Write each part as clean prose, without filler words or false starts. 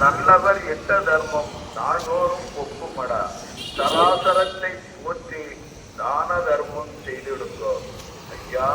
நல்லவர் எட்ட தர்மம் நாள்தோறும் ஒப்புமடா. சராசரத்தை போற்றி தான தர்மம் செய்திடுங்கோ. ஐயா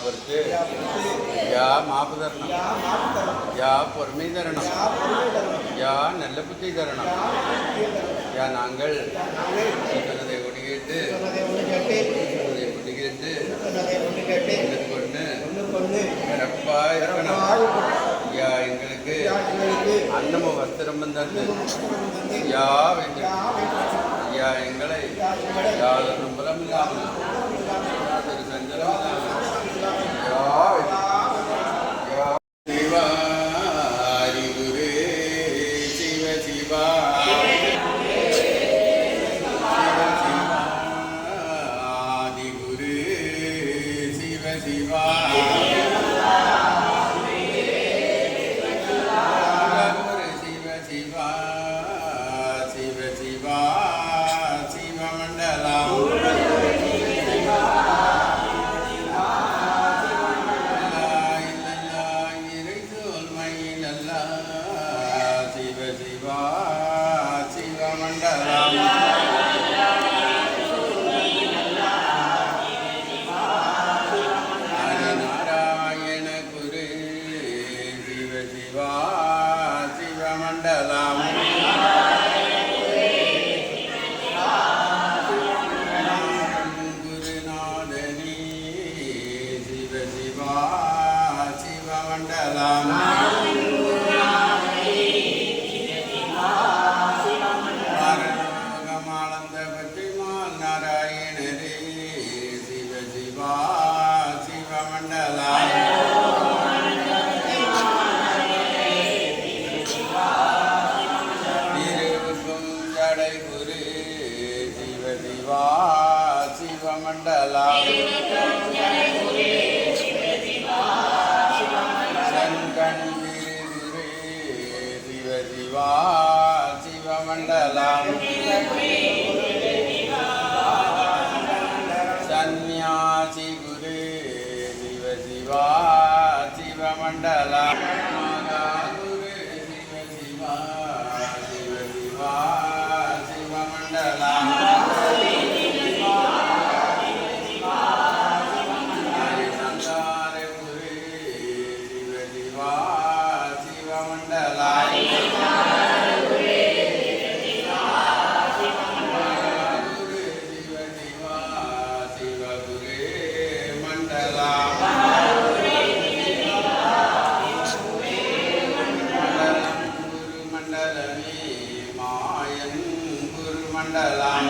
பொறுத்து யா மாப்பு தரணம், யா பொறுமை தரணம், யா நல்ல புத்தி தரணம். யா நாங்கள் சொன்னதை ஒடி கேட்டு கொண்டு சிறப்பா இருக்கணும். யா எங்களுக்கு அன்னமும் வஸ்திரம் தந்து யா யா எங்களை யாதொரு நம்பலம் இல்லாமல் யாதொரு சஞ்சலம் இல்லாமல் சன்னியாசி குரு சிவ சிவா சிவமண்டலா குரு சிவ சிவா சிவ சிவா சிவமண்டலா சந்தார குரு சிவ சிவா சிவமண்டலா Mandala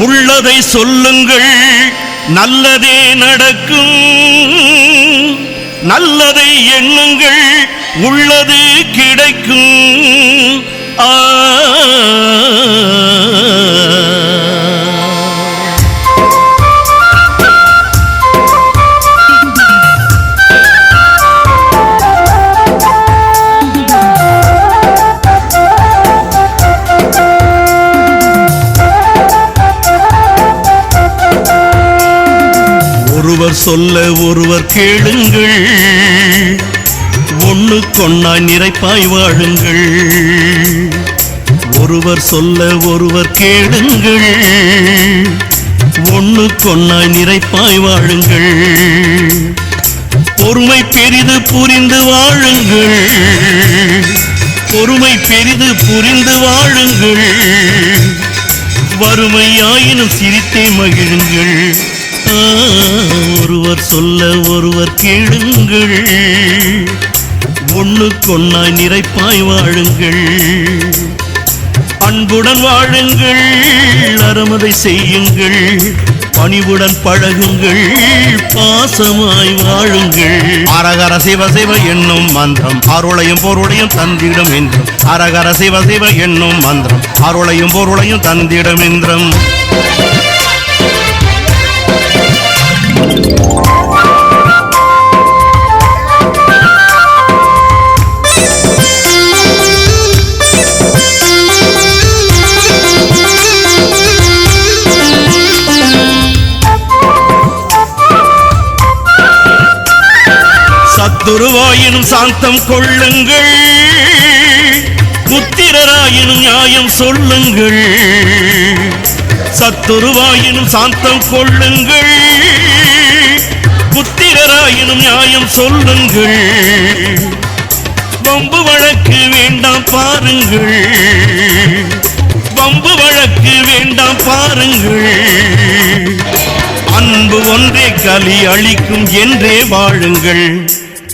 உள்ளதை சொல்லுங்கள், நல்லதே நடக்கும். நல்லதை எண்ணுங்கள், உள்ளது கிடைக்கும். ஒருவர் சொல்ல ஒருவர் கேளுங்கள், ஒண்ணுக்கொன்னாய் நிறைப்பாய் வாழுங்கள். ஒருவர் சொல்ல ஒருவர் கேளுங்கள், ஒண்ணுக்கொன்னாய் நிறைப்பாய் வாழுங்கள். பொறுமை பெரிது புரிந்து வாழுங்கள், பொறுமை பெரிது புரிந்து வாழுங்கள். வறுமையாயினும் சிரித்தே மகிழுங்கள். ஒருவர் சொல்ல ஒருவர் கேளுங்கள், ஒண்ணுக்கொன்னாய் நிறைப்பாய் வாழுங்கள். அன்புடன் வாழுங்கள், அறமதை செய்யுங்கள். பணிவுடன் பழகுங்கள், பாசமாய் வாழுங்கள். அரகர சிவ சிவ என்னும் மந்திரம் அருளையும் பொருளையும் தந்திடும் என்றும். அரகர சிவ சிவ என்னும் மந்திரம் அருளையும் பொருளையும் தந்திடும் என்றும். சத்துருவாயினும் சாந்தம் கொள்ளுங்கள், புத்திரராயினும் நியாயம் சொல்லுங்கள். சத்துருவாயினும் சாந்தம் கொள்ளுங்கள், புத்திரராயினும் நியாயம் சொல்லுங்கள். வம்பு வழக்கு வேண்டாம் பாருங்கள், வம்பு வழக்கு வேண்டாம் பாருங்கள். அன்பு ஒன்றே கலி அளிக்கும் என்றே வாழுங்கள்.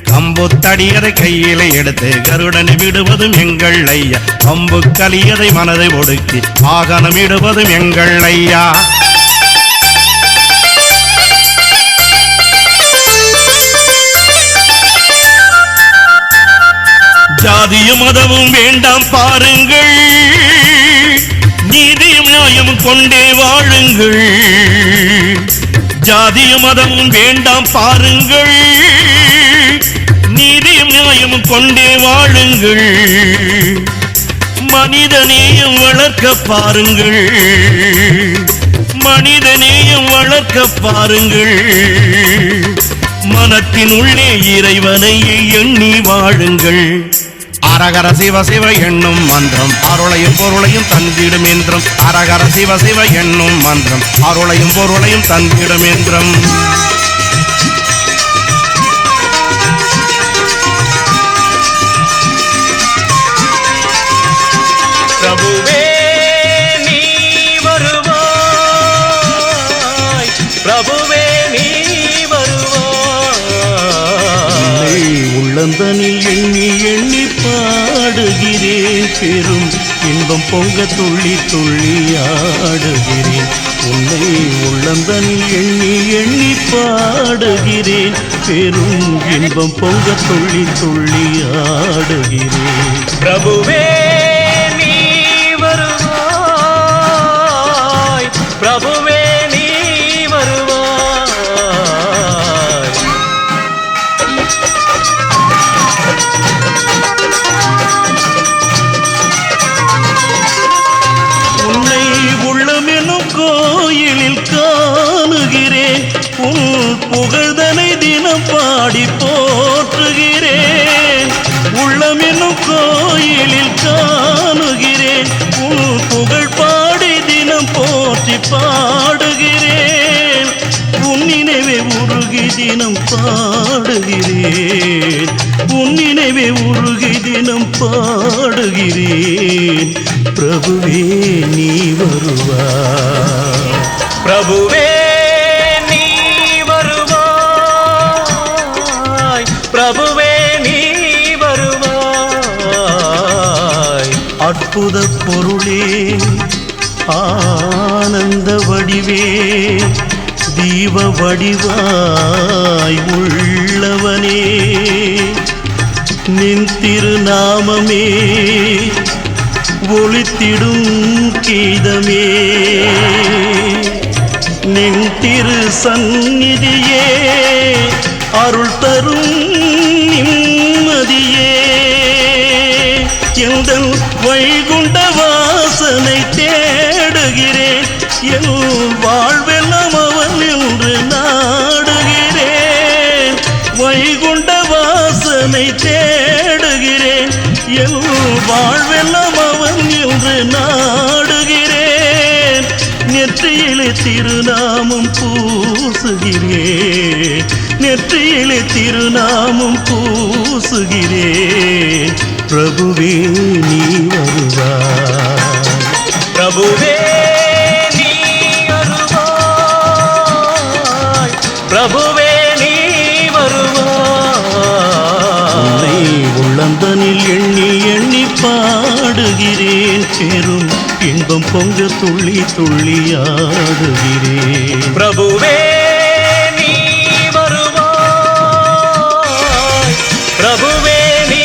கம்புத்தடியதை கையிலே எடுத்து கருடனை விடுவதும் எங்கள் ஐயா. கம்பு கலியதை மனதை ஒடுக்கி வாகனம் விடுவதும் எங்கள் ஐயா. ஜாதியும் மதமும் வேண்டாம் பாருங்கள், நீதியும் நியாயமும் கொண்டே வாழுங்கள். ஜாதியும் மதமும் வேண்டாம் பாருங்கள், நீதியும் நியாயமும் கொண்டே வாழுங்கள். மனிதநேயம் வளர்க்க பாருங்கள், மனிதநேயம் வளர்க்க பாருங்கள். மனத்தின் உள்ளே இறைவனை எண்ணி வாழுங்கள். அரகர சிவ சிவ என்னும் மந்திரம் அருளையும் பொருளையும் தந்திடும் என்றும். அரகர சிவ சிவ என்னும் மந்திரம் அருளையும் பொருளையும் தந்திடும் என்றும். பிரபுவே நீ வருவாய், பிரபுவே நீ வருவாய். உள்ளந்தனில் எண்ணி எண்ணி பாடுகிறேன், பெரும் இன்பம் பொங்க துள்ளி துள்ளி ஆடுகிறேன். உன்னை உள்ளந்தனில் எண்ணி எண்ணி பாடுகிறேன், பெரும் இன்பம் பொங்க துள்ளி துள்ளி ஆடுகிறேன். பிரபுவே நீ வருவாய், பிரபுவே நீ வருவாய். உன்னை உள்ளமெனும் கோயிலில் காணுகிறேன், உன் புகழ்தனை தினம் பாடி போற்றுகிறேன். உள்ளமெனும் கோயிலில் காணுகிறேன், உன் புகழ் பாடி தினம் போற்றி பாடுகிறேன். உன் நினைவே உருகி தினம் பாடுகிறேன், உன் நினைவே உருகி தினம் பாடுகிறேன். பிரபுவே நீ வருவாய், பிரபுவே நீ வருவாய், பிரபுவே நீ வருவாய். அற்புத பொருளே ஆனந்த வடிவே, தீப வடிவாய் உள்ளவனே, நின் திருநாமமே ஒளித்திடும் கீதமே. நின் திரு சந்நிதியே அருள் தரும் நிம்மதியே. எந்தன் வைகுண்ட வாசனை தேடுகிறேன், என் வாழ்வெல்லாம் அவன் என்று நாடுகிறேன். வைகுண்ட வாசனை தேடுகிறேன், என் வாழ்வெல்லாம் அவன் என்று நாடுகிறேன். நெற்றியிலே திருநாமம் பூசுகிறேன், நெற்றியிலே திருநாமம் பூசுகிறேன். பிரபுவே நீ வருவாய், பிரபுவே நீ வருவாய், பிரபுவே நீ வருவாய். உள்ளந்தனில் எண்ணி எண்ணி பாடுகிறேன், பெரும் இன்பம் பொங்க துள்ளி துள்ளி ஆடுகிறேன். பிரபுவே நீ வருவாய், பிரபுவே நீ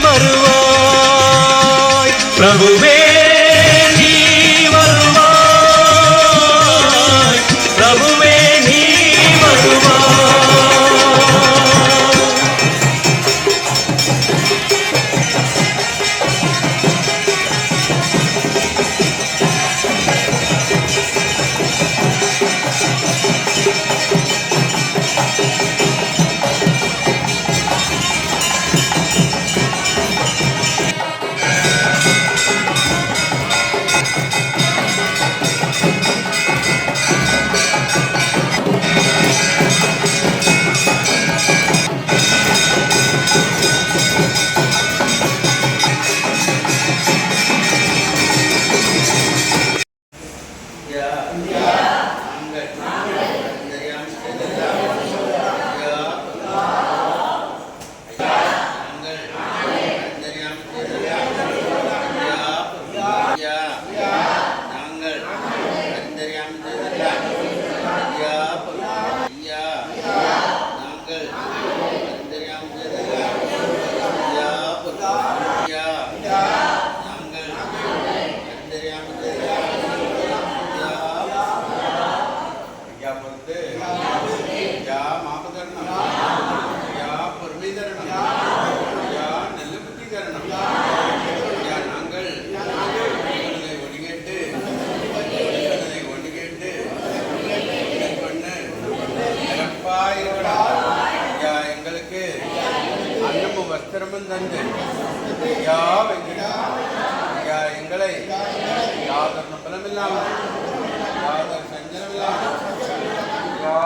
வருவாய், பிரபுவே நீ வருவாய், பிரபுவே நீ வருவாய். ஸ்தோத்திரமும் தந்து ஐயா வெங்கடா ஐயா எங்களை யாதொரு பலமில்லாமல் யாதொரு சஞ்சலமில்லாமல் ஐயா